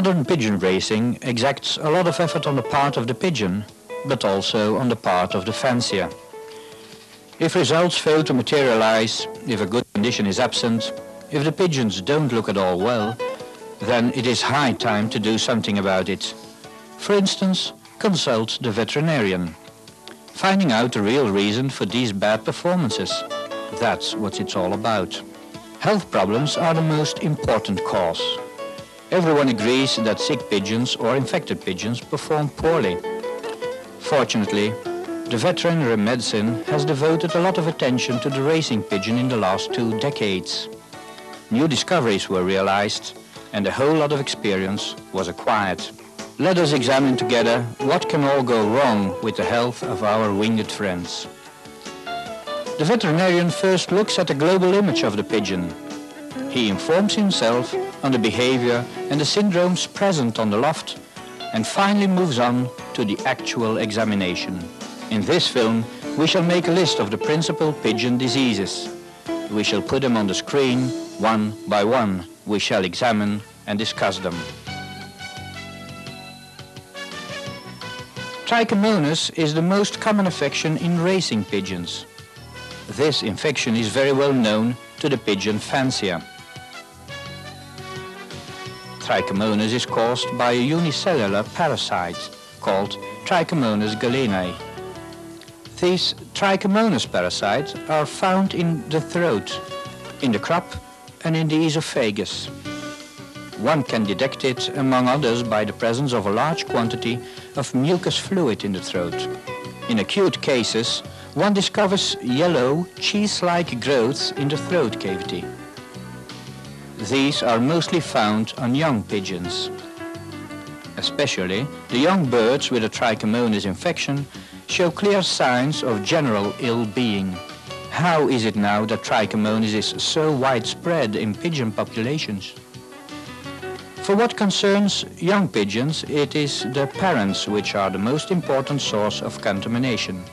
Modern pigeon racing exacts a lot of effort on the part of the pigeon, but also on the part of the fancier. If results fail to materialize, if a good condition is absent, if the pigeons don't look at all well, then it is high time to do something about it. For instance, consult the veterinarian. Finding out the real reason for these bad performances. That's what it's all about. Health problems are the most important cause. Everyone agrees that sick pigeons or infected pigeons perform poorly. Fortunately, the veterinary medicine has devoted a lot of attention to the racing pigeon in the last 2 decades. New discoveries were realized and a whole lot of experience was acquired. Let us examine together what can all go wrong with the health of our winged friends. The veterinarian first looks at the global image of the pigeon. He informs himself on the behavior and the syndromes present on the loft and finally moves on to the actual examination. In this film, we shall make a list of the principal pigeon diseases. We shall put them on the screen one by one. We shall examine and discuss them. Trichomonas is the most common infection in racing pigeons. This infection is very well known to the pigeon fancier. Trichomonas is caused by a unicellular parasite called Trichomonas galenae. These Trichomonas parasites are found in the throat, in the crop and in the esophagus. One can detect it, among others, by the presence of a large quantity of mucus fluid in the throat. In acute cases, one discovers yellow, cheese-like growths in the throat cavity. These are mostly found on young pigeons. Especially, the young birds with a Trichomonas infection show clear signs of general ill-being. How is it now that Trichomonas is so widespread in pigeon populations? For what concerns young pigeons, it is the parents which are the most important source of contamination.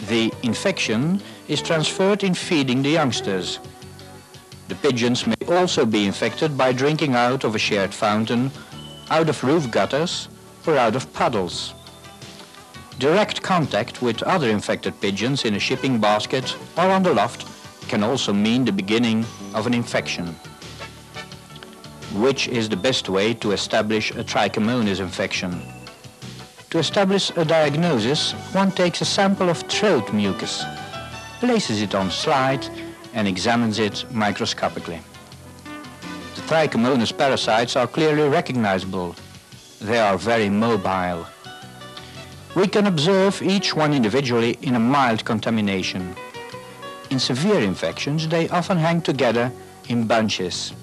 The infection is transferred in feeding the youngsters. The pigeons may also be infected by drinking out of a shared fountain, out of roof gutters, or out of puddles. Direct contact with other infected pigeons in a shipping basket or on the loft can also mean the beginning of an infection. Which is the best way to establish a Trichomonas infection? To establish a diagnosis, one takes a sample of throat mucus, places it on a slide and examines it microscopically. The Trichomonas parasites are clearly recognizable. They are very mobile. We can observe each one individually in a mild contamination. In severe infections, they often hang together in bunches.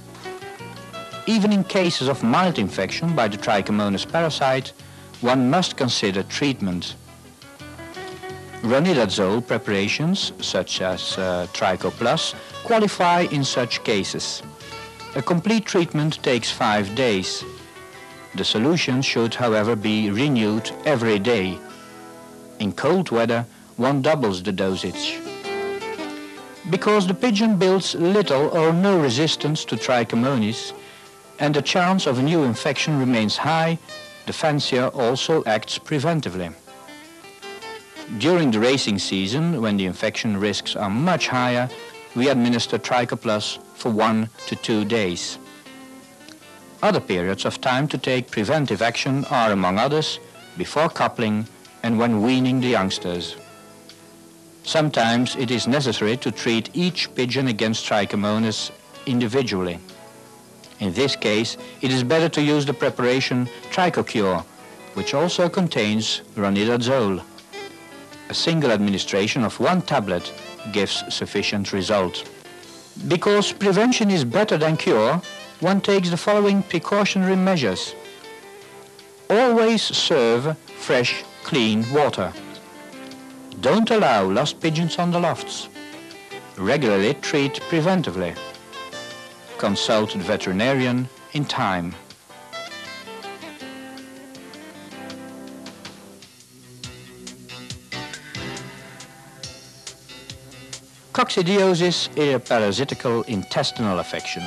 Even in cases of mild infection by the Trichomonas parasite, one must consider treatment. Ronidazole preparations, such as Tricho Plus, qualify in such cases. A complete treatment takes 5 days. The solution should, however, be renewed every day. In cold weather, one doubles the dosage. Because the pigeon builds little or no resistance to Trichomonas, and the chance of a new infection remains high, the fancier also acts preventively. During the racing season, when the infection risks are much higher, we administer Tricho Plus for 1 to 2 days. Other periods of time to take preventive action are, among others, before coupling and when weaning the youngsters. Sometimes it is necessary to treat each pigeon against Trichomonas individually. In this case, it is better to use the preparation Trichocure, which also contains ronidazole. A single administration of 1 tablet gives sufficient result. Because prevention is better than cure, one takes the following precautionary measures. Always serve fresh, clean water. Don't allow lost pigeons on the lofts. Regularly treat preventively. Consult the veterinarian in time. Coccidiosis is a parasitical intestinal affection.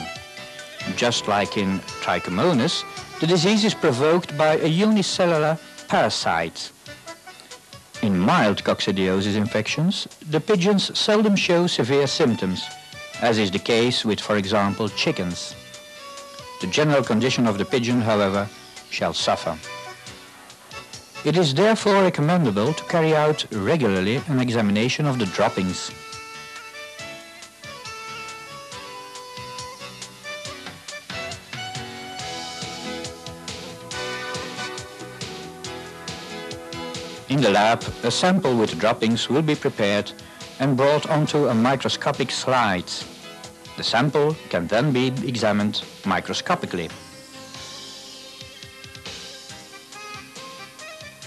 Just like in Trichomonas, The disease is provoked by a unicellular parasite. In mild coccidiosis infections, the pigeons seldom show severe symptoms, as is the case with, for example, chickens. The general condition of the pigeon, however, shall suffer. It is therefore recommendable to carry out regularly an examination of the droppings. In the lab, a sample with droppings will be prepared and brought onto a microscopic slide. The sample can then be examined microscopically.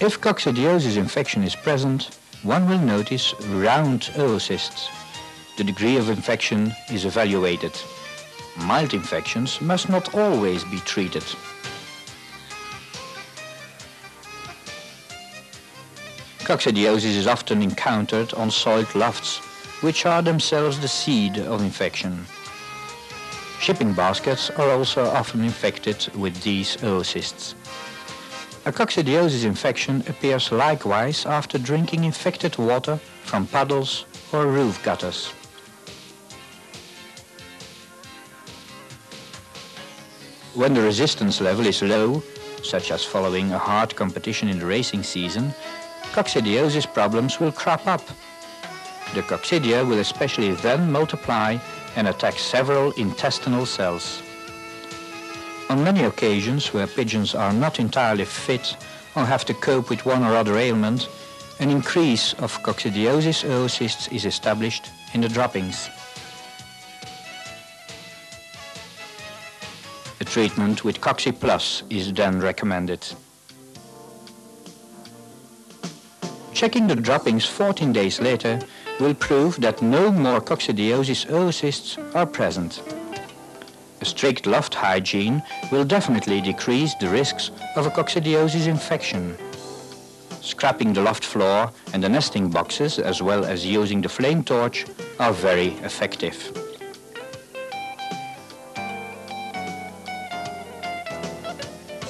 If coccidiosis infection is present, one will notice round oocysts. The degree of infection is evaluated. Mild infections must not always be treated. Coccidiosis is often encountered on soiled lofts, which are themselves the seed of infection. Shipping baskets are also often infected with these oocysts. A coccidiosis infection appears likewise after drinking infected water from puddles or roof gutters. When the resistance level is low, such as following a hard competition in the racing season, coccidiosis problems will crop up. The coccidia will especially then multiply and attack several intestinal cells. On many occasions where pigeons are not entirely fit or have to cope with one or other ailment, an increase of coccidiosis oocysts is established in the droppings. A treatment with Cocci Plus is then recommended. Checking the droppings 14 days later will prove that no more coccidiosis oocysts are present. A strict loft hygiene will definitely decrease the risks of a coccidiosis infection. Scrapping the loft floor and the nesting boxes, as well as using the flame torch, are very effective.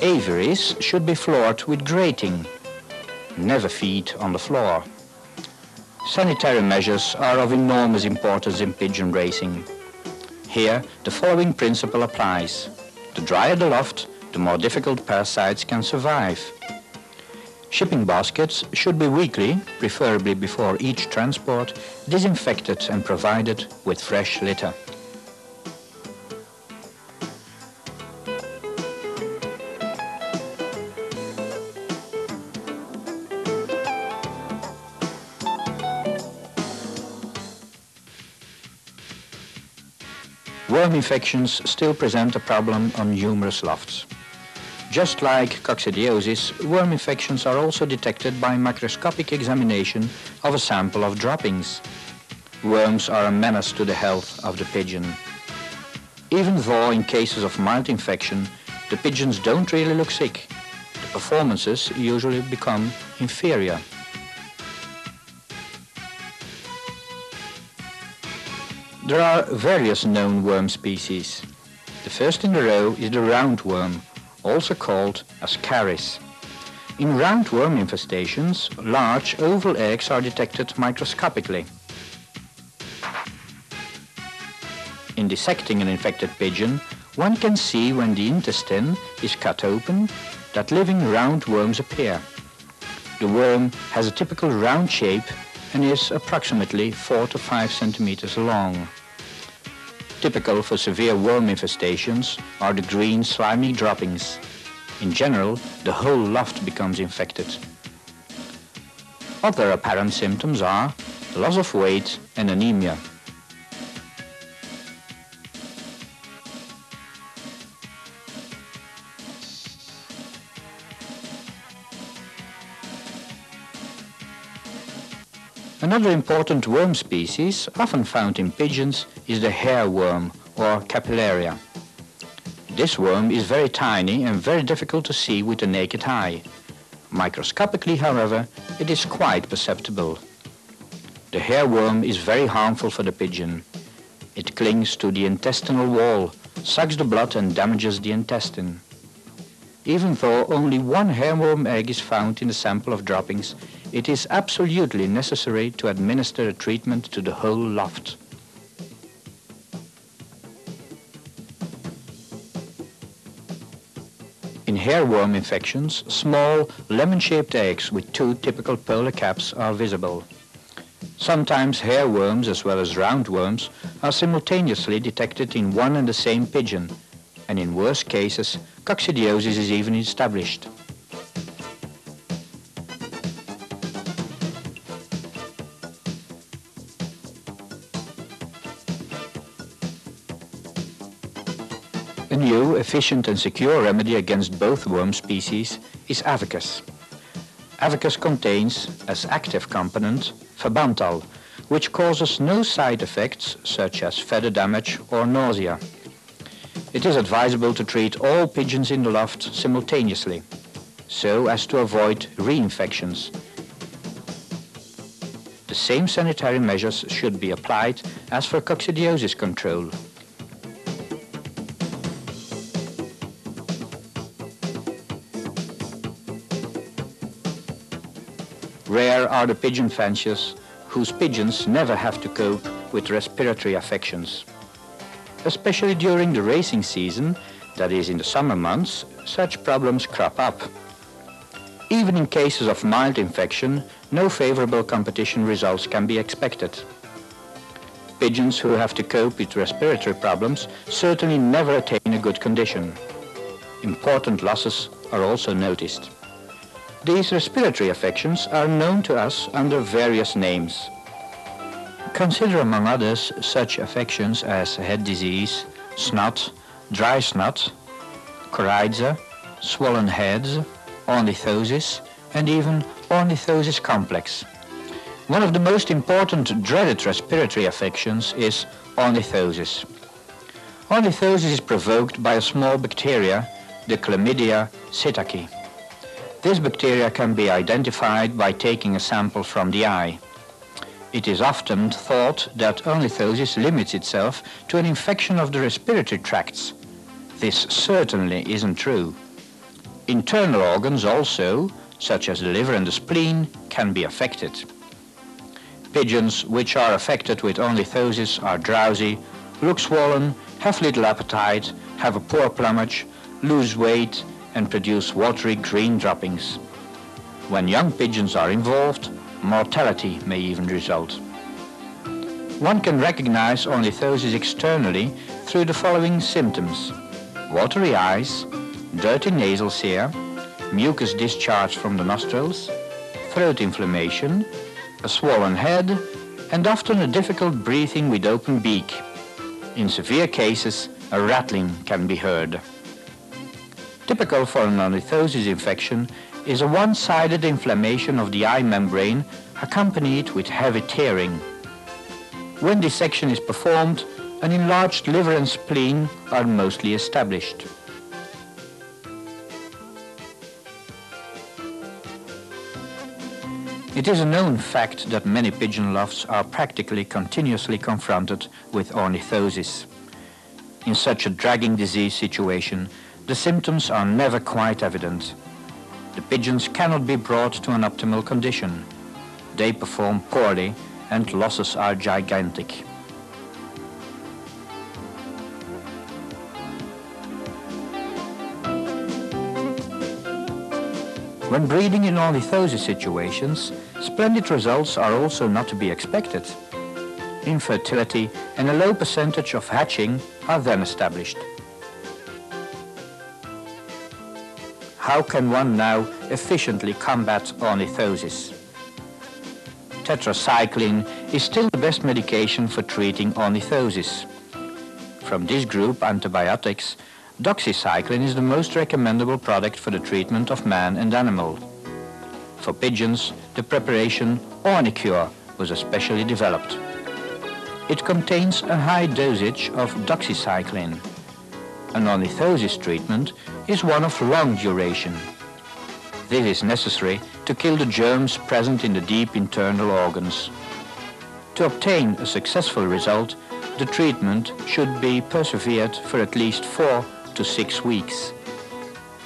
Aviaries should be floored with grating. Never feed on the floor. Sanitary measures are of enormous importance in pigeon racing. Here, the following principle applies. The drier the loft, the more difficult parasites can survive. Shipping baskets should be weekly, preferably before each transport, disinfected and provided with fresh litter. Worm infections still present a problem on numerous lofts. Just like coccidiosis, worm infections are also detected by microscopic examination of a sample of droppings. Worms are a menace to the health of the pigeon. Even though in cases of mild infection, the pigeons don't really look sick, the performances usually become inferior. There are various known worm species. The first in the row is the roundworm, also called ascaris. In roundworm infestations, large oval eggs are detected microscopically. In dissecting an infected pigeon, one can see when the intestine is cut open that living roundworms appear. The worm has a typical round shape and is approximately 4 to 5 centimeters long. Typical for severe worm infestations are the green slimy droppings. In general, the whole loft becomes infected. Other apparent symptoms are loss of weight and anemia. Another important worm species, often found in pigeons, is the hairworm or Capillaria. This worm is very tiny and very difficult to see with the naked eye. Microscopically, however, it is quite perceptible. The hairworm is very harmful for the pigeon. It clings to the intestinal wall, sucks the blood and damages the intestine. Even though only one hairworm egg is found in the sample of droppings, it is absolutely necessary to administer a treatment to the whole loft. In hairworm infections, small, lemon-shaped eggs with two typical polar caps are visible. Sometimes hairworms as well as roundworms are simultaneously detected in one and the same pigeon, and in worse cases, coccidiosis is even established. A new, efficient and secure remedy against both worm species is Avicus. Avicus contains, as active component, Fabantal, which causes no side effects such as feather damage or nausea. It is advisable to treat all pigeons in the loft simultaneously, so as to avoid reinfections. The same sanitary measures should be applied as for coccidiosis control. Rare are the pigeon fanciers whose pigeons never have to cope with respiratory affections. Especially during the racing season, that is in the summer months, such problems crop up. Even in cases of mild infection, no favorable competition results can be expected. Pigeons who have to cope with respiratory problems certainly never attain a good condition. Important losses are also noticed. These respiratory affections are known to us under various names. Consider among others such affections as head disease, snot, dry snot, coryza, swollen heads, ornithosis, and even ornithosis complex. One of the most important dreaded respiratory affections is ornithosis. Ornithosis is provoked by a small bacteria, the Chlamydia psittaci. This bacteria can be identified by taking a sample from the eye. It is often thought that ornithosis limits itself to an infection of the respiratory tracts. This certainly isn't true. Internal organs also, such as the liver and the spleen, can be affected. Pigeons which are affected with ornithosis are drowsy, look swollen, have little appetite, have a poor plumage, lose weight, and produce watery green droppings. When young pigeons are involved, mortality may even result. One can recognize ornithosis externally through the following symptoms: watery eyes, dirty nasal cere, mucus discharge from the nostrils, throat inflammation, a swollen head, and often a difficult breathing with open beak. In severe cases, a rattling can be heard. Typical for an ornithosis infection is a one-sided inflammation of the eye membrane accompanied with heavy tearing. When dissection is performed, an enlarged liver and spleen are mostly established. It is a known fact that many pigeon lofts are practically continuously confronted with ornithosis. In such a dragging disease situation, the symptoms are never quite evident. The pigeons cannot be brought to an optimal condition. They perform poorly and losses are gigantic. When breeding in ornithosis situations, splendid results are also not to be expected. Infertility and a low percentage of hatching are then established. How can one now efficiently combat ornithosis? Tetracycline is still the best medication for treating ornithosis. From this group antibiotics, doxycycline is the most recommendable product for the treatment of man and animal. For pigeons, the preparation Ornicure was especially developed. It contains a high dosage of doxycycline. An ornithosis treatment is one of long duration. This is necessary to kill the germs present in the deep internal organs. To obtain a successful result, the treatment should be persevered for at least 4 to 6 weeks.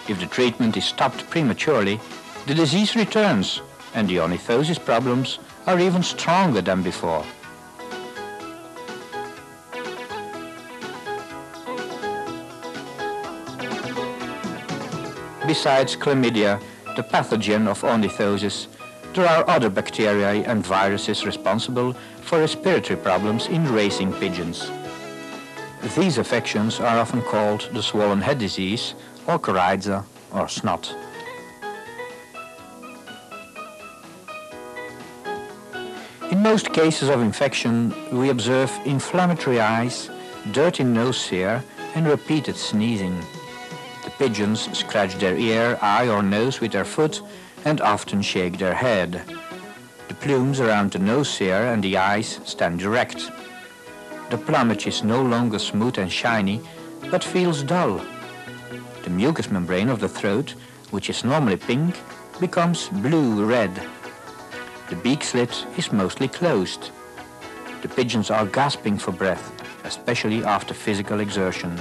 If the treatment is stopped prematurely, the disease returns and the ornithosis problems are even stronger than before. Besides chlamydia, the pathogen of ornithosis, there are other bacteria and viruses responsible for respiratory problems in racing pigeons. These affections are often called the swollen head disease or coryza or snot. In most cases of infection, we observe inflammatory eyes, dirty nose hair, and repeated sneezing. The pigeons scratch their ear, eye, or nose with their foot and often shake their head. The plumes around the nose hair and the eyes stand erect. The plumage is no longer smooth and shiny, but feels dull. The mucous membrane of the throat, which is normally pink, becomes blue-red. The beak slit is mostly closed. The pigeons are gasping for breath, especially after physical exertion.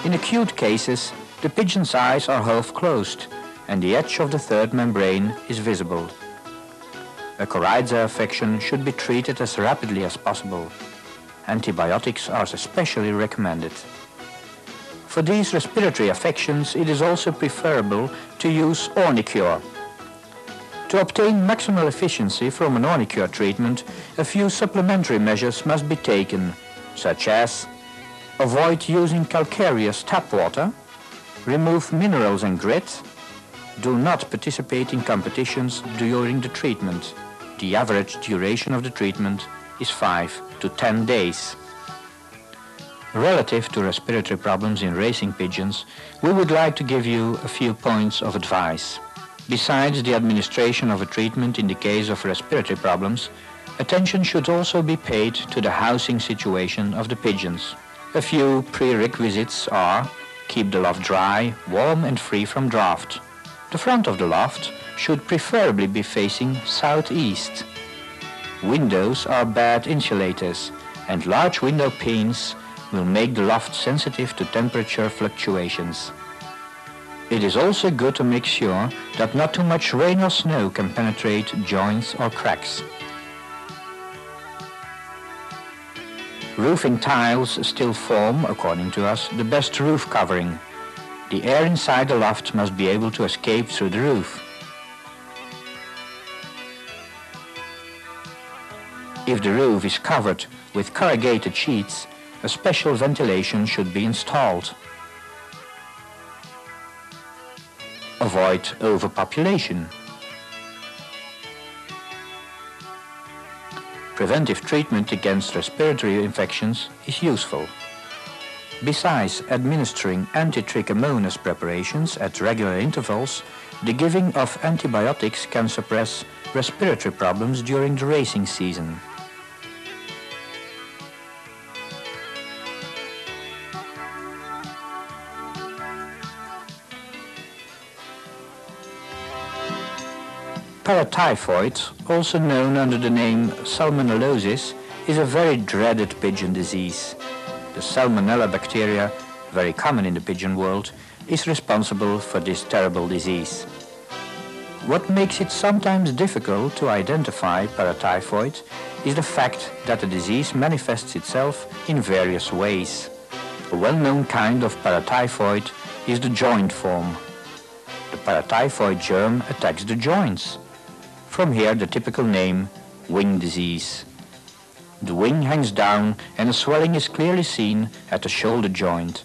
In acute cases, the pigeon's eyes are half closed and the edge of the third membrane is visible. A coryza affection should be treated as rapidly as possible. Antibiotics are especially recommended. For these respiratory affections, it is also preferable to use Ornicure. To obtain maximal efficiency from an Ornicure treatment, a few supplementary measures must be taken, such as avoid using calcareous tap water, remove minerals and grit, do not participate in competitions during the treatment. The average duration of the treatment is 5 to 10 days. Relative to respiratory problems in racing pigeons, we would like to give you a few points of advice. Besides the administration of a treatment in the case of respiratory problems, attention should also be paid to the housing situation of the pigeons. A few prerequisites are: keep the loft dry, warm and free from draught. The front of the loft should preferably be facing southeast. Windows are bad insulators, and large window panes will make the loft sensitive to temperature fluctuations. It is also good to make sure that not too much rain or snow can penetrate joints or cracks. Roofing tiles still form, according to us, the best roof covering. The air inside the loft must be able to escape through the roof. If the roof is covered with corrugated sheets, a special ventilation should be installed. Avoid overpopulation. Preventive treatment against respiratory infections is useful. Besides administering anti-trichomonas preparations at regular intervals, the giving of antibiotics can suppress respiratory problems during the racing season. Paratyphoid, also known under the name salmonellosis, is a very dreaded pigeon disease. The Salmonella bacteria, very common in the pigeon world, is responsible for this terrible disease. What makes it sometimes difficult to identify paratyphoid is the fact that the disease manifests itself in various ways. A well-known kind of paratyphoid is the joint form. The paratyphoid germ attacks the joints. From here the typical name, wing disease. The wing hangs down and a swelling is clearly seen at the shoulder joint.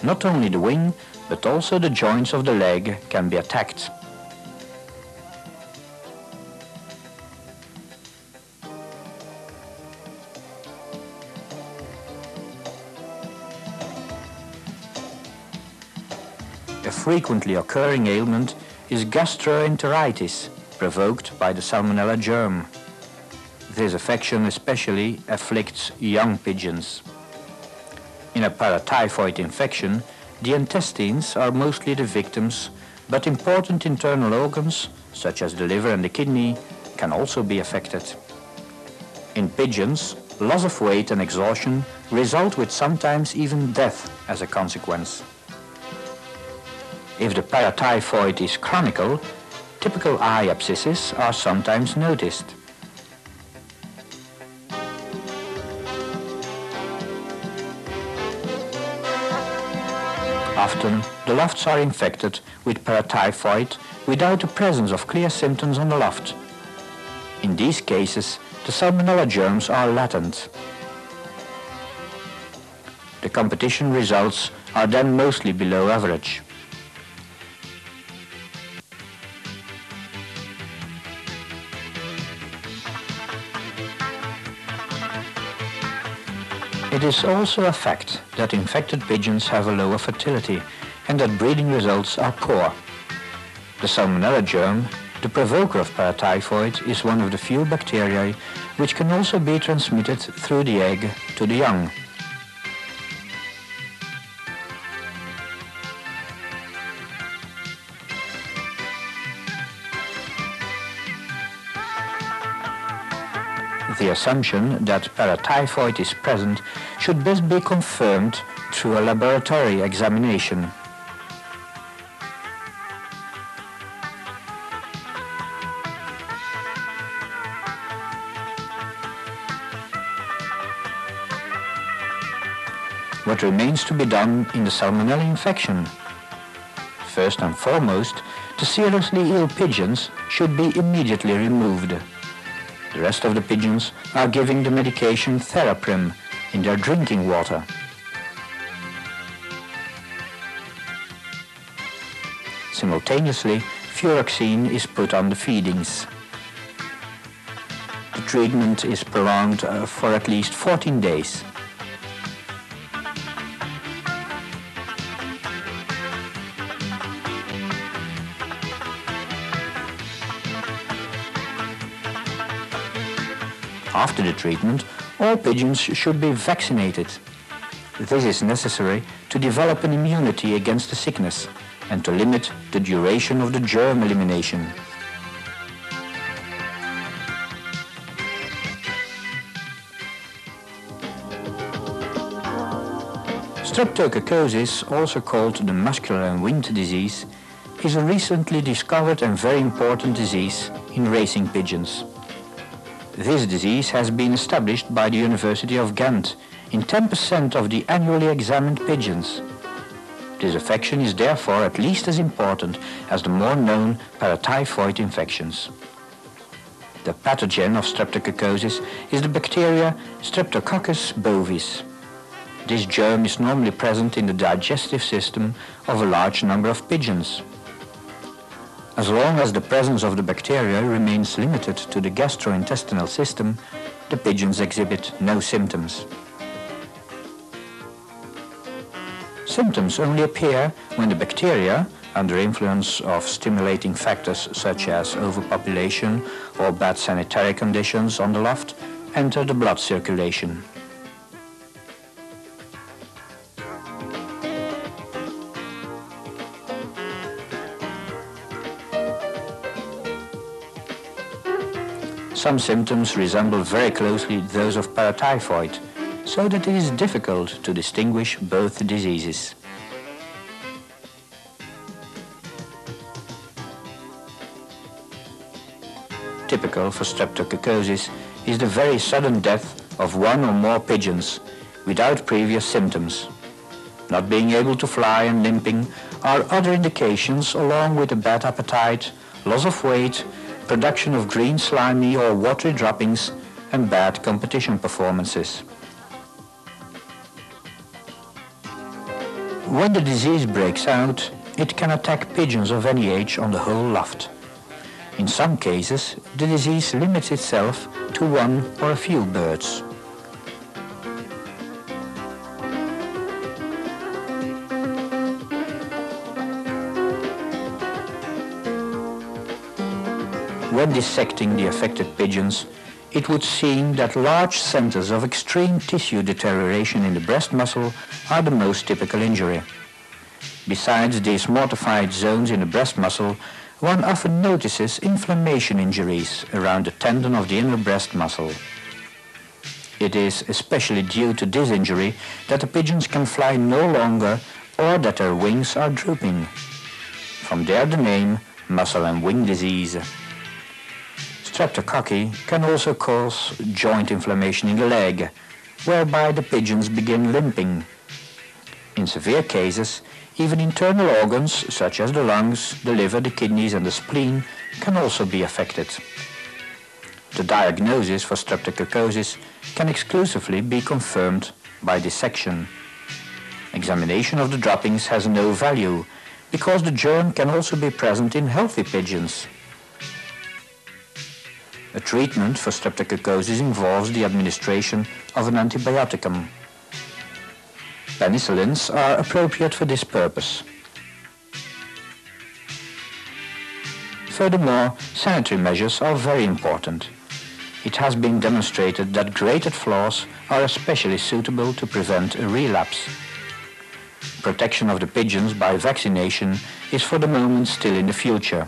Not only the wing, but also the joints of the leg can be attacked. A frequently occurring ailment is gastroenteritis, provoked by the Salmonella germ. This affection especially afflicts young pigeons. In a paratyphoid infection, the intestines are mostly the victims, but important internal organs such as the liver and the kidney, can also be affected. In pigeons, loss of weight and exhaustion result with sometimes even death as a consequence. If the paratyphoid is chronical, typical eye abscesses are sometimes noticed. Often, the lofts are infected with paratyphoid without the presence of clear symptoms on the loft. In these cases, the salmonella germs are latent. The competition results are then mostly below average. It is also a fact that infected pigeons have a lower fertility and that breeding results are poor. The salmonella germ, the provoker of paratyphoid, is one of the few bacteria which can also be transmitted through the egg to the young. The assumption that paratyphoid is present should best be confirmed through a laboratory examination. What remains to be done in the salmonella infection? First and foremost, the seriously ill pigeons should be immediately removed. The rest of the pigeons are giving the medication Theraprim in their drinking water. Simultaneously, furoxine is put on the feedings. The treatment is prolonged for at least 14 days. After the treatment, all pigeons should be vaccinated. This is necessary to develop an immunity against the sickness and to limit the duration of the germ elimination. Streptococcosis, also called the muscular and winged disease, is a recently discovered and very important disease in racing pigeons. This disease has been established by the University of Ghent in 10% of the annually examined pigeons. This affection is therefore at least as important as the more known paratyphoid infections. The pathogen of streptococcosis is the bacteria Streptococcus bovis. This germ is normally present in the digestive system of a large number of pigeons. As long as the presence of the bacteria remains limited to the gastrointestinal system, the pigeons exhibit no symptoms. Symptoms only appear when the bacteria, under influence of stimulating factors such as overpopulation or bad sanitary conditions on the loft, enter the blood circulation. Some symptoms resemble very closely those of paratyphoid, so that it is difficult to distinguish both diseases. Typical for streptococcosis is the very sudden death of one or more pigeons without previous symptoms. Not being able to fly and limping are other indications, along with a bad appetite, loss of weight, production of green slimy or watery droppings, and bad competition performances. When the disease breaks out, it can attack pigeons of any age on the whole loft. In some cases, the disease limits itself to one or a few birds. When dissecting the affected pigeons, it would seem that large centers of extreme tissue deterioration in the breast muscle are the most typical injury. Besides these mortified zones in the breast muscle, one often notices inflammation injuries around the tendon of the inner breast muscle. It is especially due to this injury that the pigeons can fly no longer or that their wings are drooping. From there the name muscle and wing disease. Streptococci can also cause joint inflammation in the leg, whereby the pigeons begin limping. In severe cases, even internal organs such as the lungs, the liver, the kidneys and the spleen can also be affected. The diagnosis for streptococcosis can exclusively be confirmed by dissection. Examination of the droppings has no value because the germ can also be present in healthy pigeons. A treatment for streptococcosis involves the administration of an antibioticum. Penicillins are appropriate for this purpose. Furthermore, sanitary measures are very important. It has been demonstrated that grated floors are especially suitable to prevent a relapse. Protection of the pigeons by vaccination is for the moment still in the future.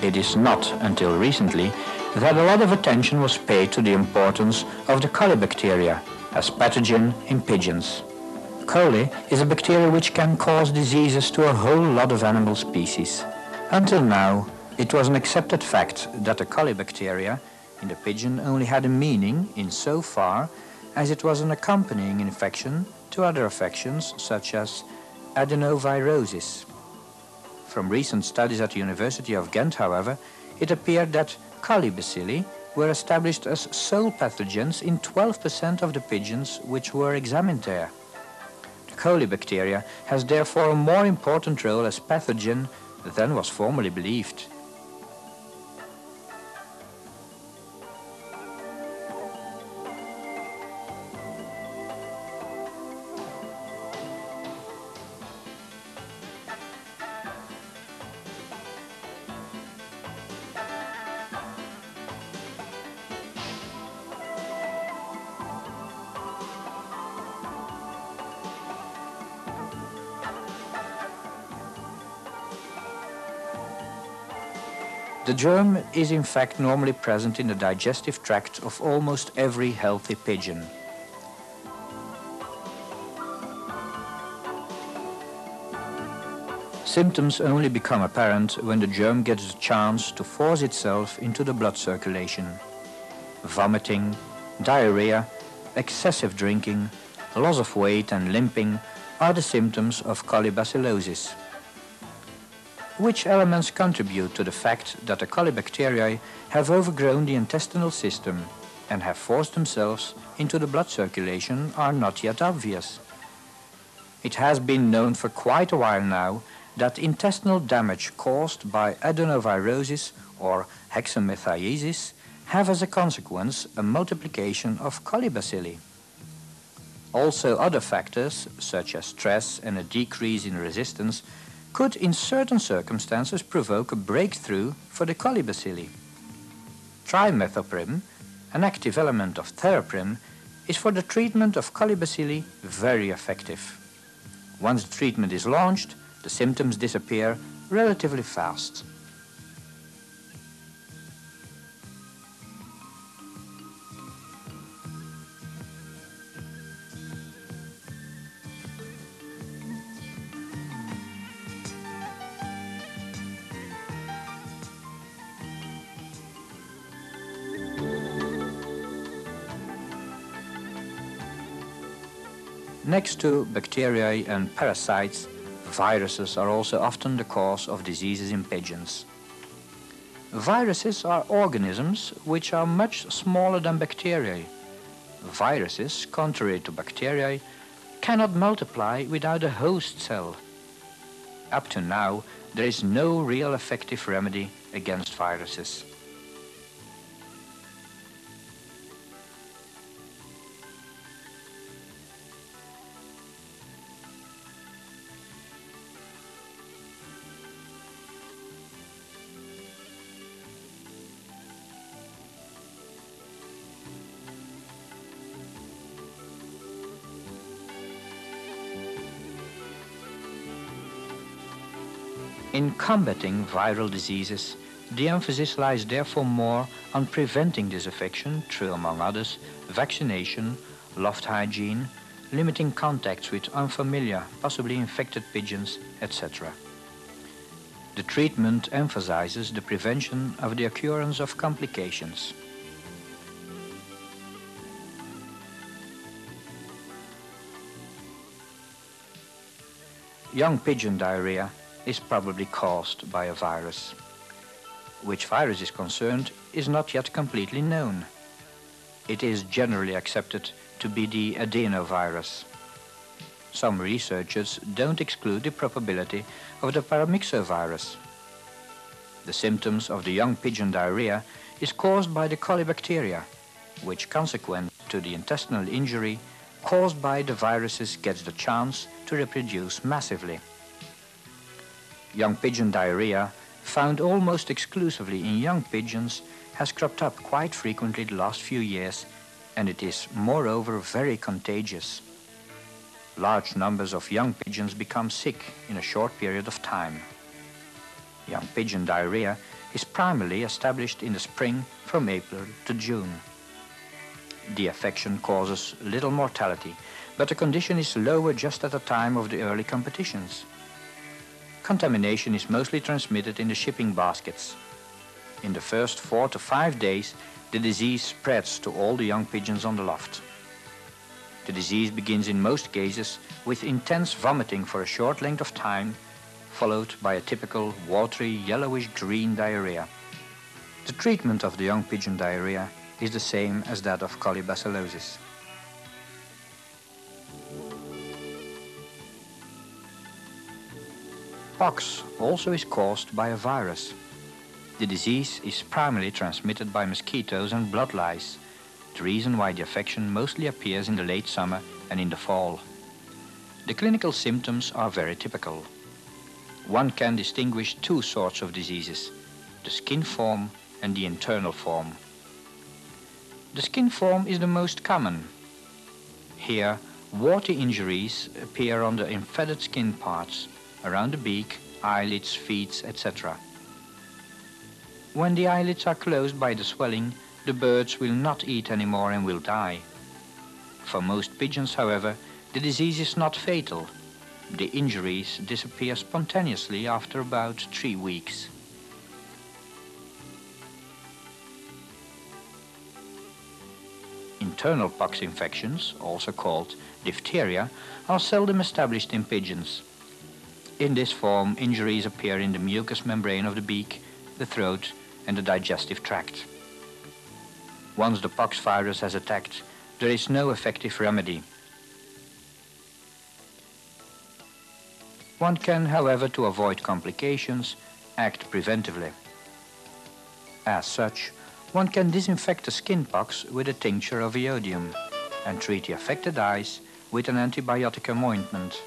It is not until recently that a lot of attention was paid to the importance of the colibacteria as pathogen in pigeons. Coli is a bacteria which can cause diseases to a whole lot of animal species. Until now, it was an accepted fact that the colibacteria in the pigeon only had a meaning insofar as it was an accompanying infection to other affections such as adenovirosis. From recent studies at the University of Ghent, however, it appeared that colibacilli were established as sole pathogens in 12% of the pigeons which were examined there. The colibacteria has therefore a more important role as pathogen than was formerly believed. The germ is in fact normally present in the digestive tract of almost every healthy pigeon. Symptoms only become apparent when the germ gets a chance to force itself into the blood circulation. Vomiting, diarrhea, excessive drinking, loss of weight and limping are the symptoms of colibacillosis. Which elements contribute to the fact that the colibacteria have overgrown the intestinal system and have forced themselves into the blood circulation are not yet obvious. It has been known for quite a while now that intestinal damage caused by adenovirosis or hexamethiesis have as a consequence a multiplication of colibacilli. Also other factors, such as stress and a decrease in resistance, could in certain circumstances provoke a breakthrough for the colibacilli. Trimethoprim, an active element of theraprim, is for the treatment of colibacilli very effective. Once the treatment is launched, the symptoms disappear relatively fast. Next to bacteria and parasites, viruses are also often the cause of diseases in pigeons. Viruses are organisms which are much smaller than bacteria. Viruses, contrary to bacteria, cannot multiply without a host cell. Up to now, there is no real effective remedy against viruses. In combating viral diseases, the emphasis lies therefore more on preventing this infection through, among others, vaccination, loft hygiene, limiting contacts with unfamiliar, possibly infected pigeons, etc. The treatment emphasizes the prevention of the occurrence of complications. Young pigeon diarrhea is probably caused by a virus. Which virus is concerned is not yet completely known. It is generally accepted to be the adenovirus. Some researchers don't exclude the probability of the paramyxovirus. The symptoms of the young pigeon diarrhea is caused by the colibacteria, which consequent to the intestinal injury caused by the viruses gets the chance to reproduce massively. Young pigeon diarrhea, found almost exclusively in young pigeons, has cropped up quite frequently the last few years, and it is moreover very contagious. Large numbers of young pigeons become sick in a short period of time. Young pigeon diarrhea is primarily established in the spring from April to June. The affection causes little mortality, but the condition is lower just at the time of the early competitions. Contamination is mostly transmitted in the shipping baskets. In the first 4 to 5 days, the disease spreads to all the young pigeons on the loft. The disease begins in most cases with intense vomiting for a short length of time, followed by a typical watery yellowish-green diarrhea. The treatment of the young pigeon diarrhea is the same as that of colibacillosis. Pox also is caused by a virus. The disease is primarily transmitted by mosquitoes and blood lice, the reason why the affection mostly appears in the late summer and in the fall. The clinical symptoms are very typical. One can distinguish two sorts of diseases, the skin form and the internal form. The skin form is the most common. Here, warty injuries appear on the infected skin parts, around the beak, eyelids, feet, etc. When the eyelids are closed by the swelling, the birds will not eat anymore and will die. For most pigeons, however, the disease is not fatal. The injuries disappear spontaneously after about 3 weeks. Internal pox infections, also called diphtheria, are seldom established in pigeons. In this form, injuries appear in the mucous membrane of the beak, the throat, and the digestive tract. Once the pox virus has attacked, there is no effective remedy. One can, however, to avoid complications, act preventively. As such, one can disinfect the skin pox with a tincture of iodium and treat the affected eyes with an antibioticum ointment.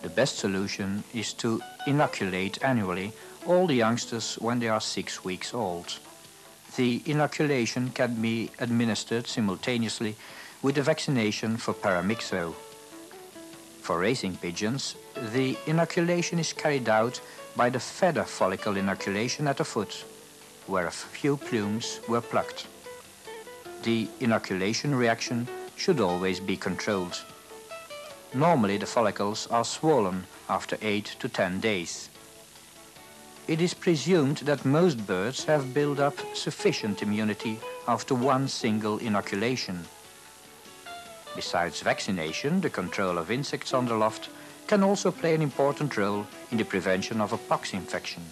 The best solution is to inoculate annually all the youngsters when they are 6 weeks old. The inoculation can be administered simultaneously with the vaccination for paramyxo. For racing pigeons, the inoculation is carried out by the feather follicle inoculation at the foot, where a few plumes were plucked. The inoculation reaction should always be controlled. Normally the follicles are swollen after 8 to 10 days. It is presumed that most birds have built up sufficient immunity after one single inoculation. Besides vaccination, the control of insects on the loft can also play an important role in the prevention of a pox infection.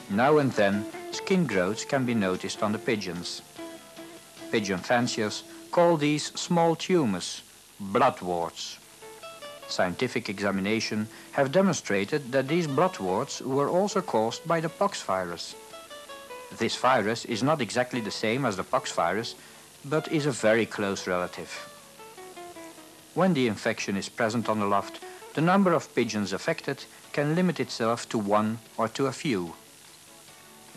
Now and then, skin growths can be noticed on the pigeons. Pigeon fanciers call these small tumors bloodwarts. Scientific examination have demonstrated that these bloodwarts were also caused by the pox virus. This virus is not exactly the same as the pox virus, but is a very close relative. When the infection is present on the loft, the number of pigeons affected can limit itself to one or to a few.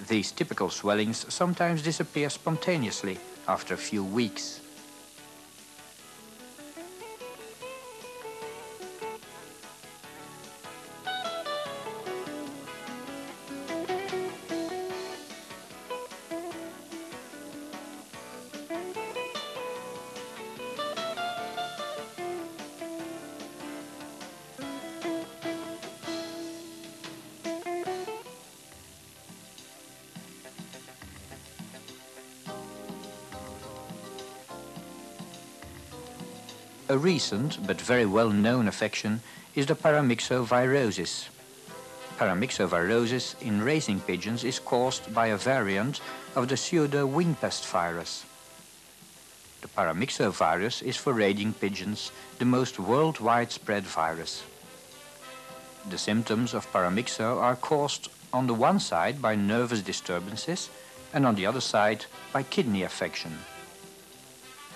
These typical swellings sometimes disappear spontaneously after a few weeks. A recent but very well-known affection is the paramyxovirosis. Paramyxovirosis in racing pigeons is caused by a variant of the pseudo-wing pest virus. The paramyxovirus is for racing pigeons the most worldwide spread virus. The symptoms of paramyxo are caused on the one side by nervous disturbances and on the other side by kidney affection.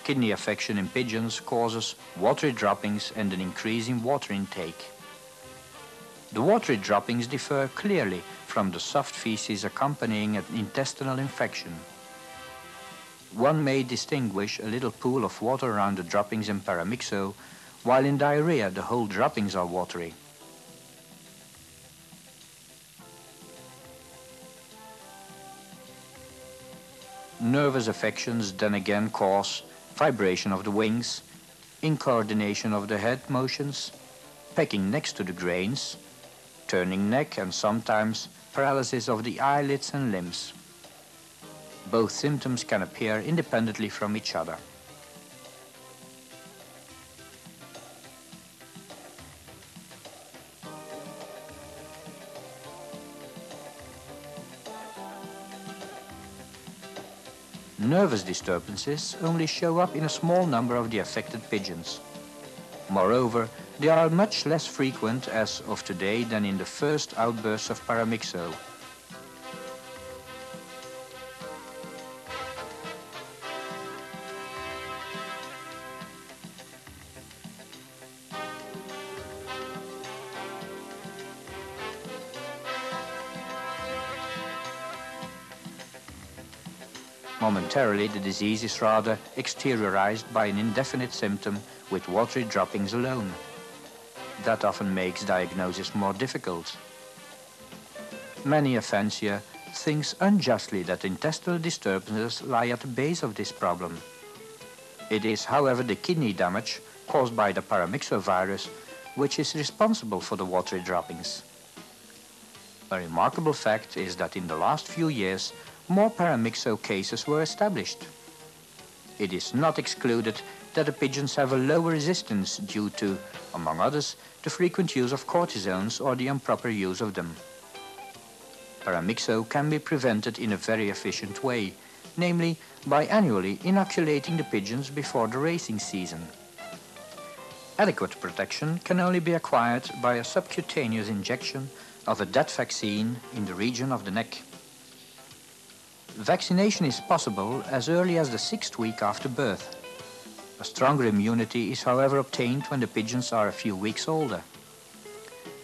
Kidney affection in pigeons causes watery droppings and an increase in water intake. The watery droppings differ clearly from the soft feces accompanying an intestinal infection. One may distinguish a little pool of water around the droppings in paramyxo, while in diarrhea the whole droppings are watery. Nervous affections then again cause vibration of the wings, incoordination of the head motions, pecking next to the grains, turning neck and sometimes paralysis of the eyelids and limbs. Both symptoms can appear independently from each other. Nervous disturbances only show up in a small number of the affected pigeons. Moreover, they are much less frequent as of today than in the first outbursts of paramyxo. Momentarily, the disease is rather exteriorized by an indefinite symptom with watery droppings alone. That often makes diagnosis more difficult. Many a fancier thinks unjustly that intestinal disturbances lie at the base of this problem. It is, however, the kidney damage caused by the paramyxovirus which is responsible for the watery droppings. A remarkable fact is that in the last few years, more paramyxo cases were established. It is not excluded that the pigeons have a lower resistance due to, among others, the frequent use of cortisones or the improper use of them. Paramyxo can be prevented in a very efficient way, namely by annually inoculating the pigeons before the racing season. Adequate protection can only be acquired by a subcutaneous injection of a DET vaccine in the region of the neck. Vaccination is possible as early as the 6th week after birth. A stronger immunity is, however, obtained when the pigeons are a few weeks older.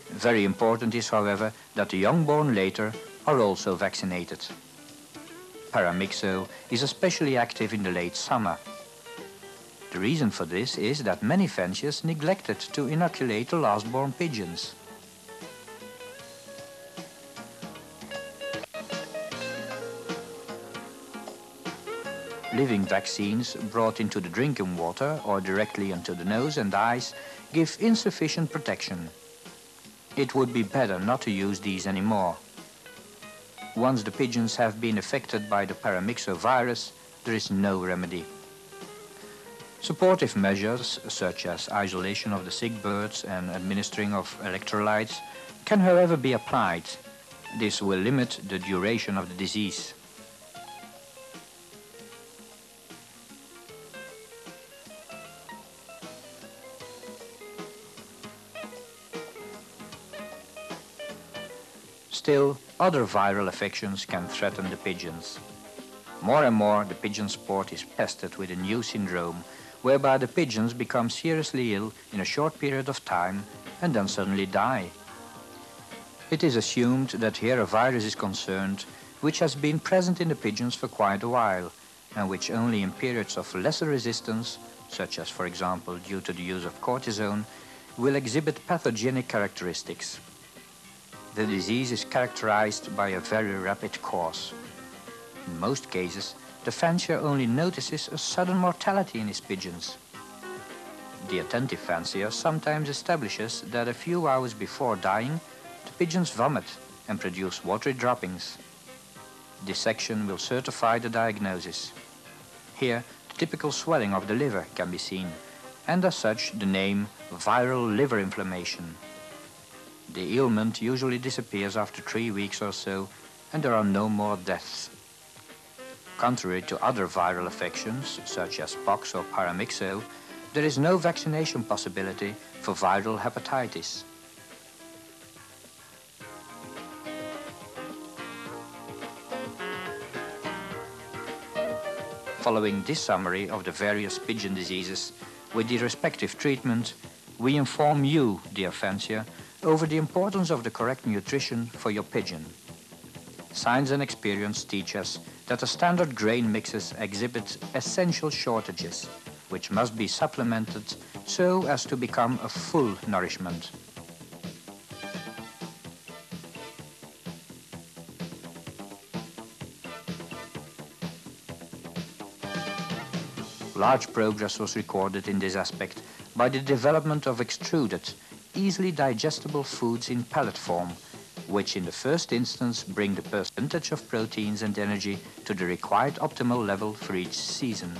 Very important is, however, that the young born later are also vaccinated. Paramyxo is especially active in the late summer. The reason for this is that many fanciers neglected to inoculate the last born pigeons. Living vaccines brought into the drinking water or directly into the nose and eyes give insufficient protection. It would be better not to use these anymore. Once the pigeons have been affected by the paramyxovirus, there is no remedy. Supportive measures, such as isolation of the sick birds and administering of electrolytes, can however be applied. This will limit the duration of the disease. Still, other viral affections can threaten the pigeons. More and more, the pigeon sport is pestered with a new syndrome, whereby the pigeons become seriously ill in a short period of time and then suddenly die. It is assumed that here a virus is concerned which has been present in the pigeons for quite a while, and which only in periods of lesser resistance, such as for example due to the use of cortisone, will exhibit pathogenic characteristics. The disease is characterized by a very rapid course. In most cases, the fancier only notices a sudden mortality in his pigeons. The attentive fancier sometimes establishes that a few hours before dying, the pigeons vomit and produce watery droppings. Dissection will certify the diagnosis. Here, the typical swelling of the liver can be seen, and as such the name viral liver inflammation. The ailment usually disappears after 3 weeks or so, and there are no more deaths. Contrary to other viral affections, such as pox or paramyxo, there is no vaccination possibility for viral hepatitis. Following this summary of the various pigeon diseases with the respective treatment, we inform you, dear fancier, over the importance of the correct nutrition for your pigeon. Science and experience teach us that the standard grain mixes exhibit essential shortages, which must be supplemented so as to become a full nourishment. Large progress was recorded in this aspect by the development of extruded, easily digestible foods in pellet form, which in the first instance bring the percentage of proteins and energy to the required optimal level for each season.